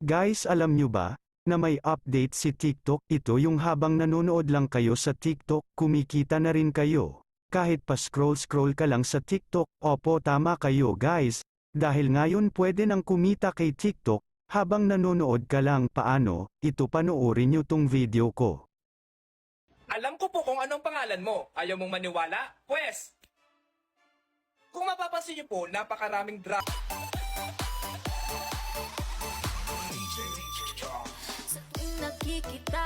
Guys, alam nyo ba, na may update si TikTok? Ito yung habang nanonood lang kayo sa TikTok, kumikita na rin kayo. Kahit pa scroll-scroll ka lang sa TikTok, opo tama kayo guys, dahil ngayon pwede nang kumita kay TikTok, habang nanonood ka lang. Paano? Ito panoorin nyo tong video ko. Alam ko po kung anong pangalan mo. Ayaw mong maniwala? Pwes! Kung mapapansin niyo po, napakaraming drama. Sa tuwing nakikita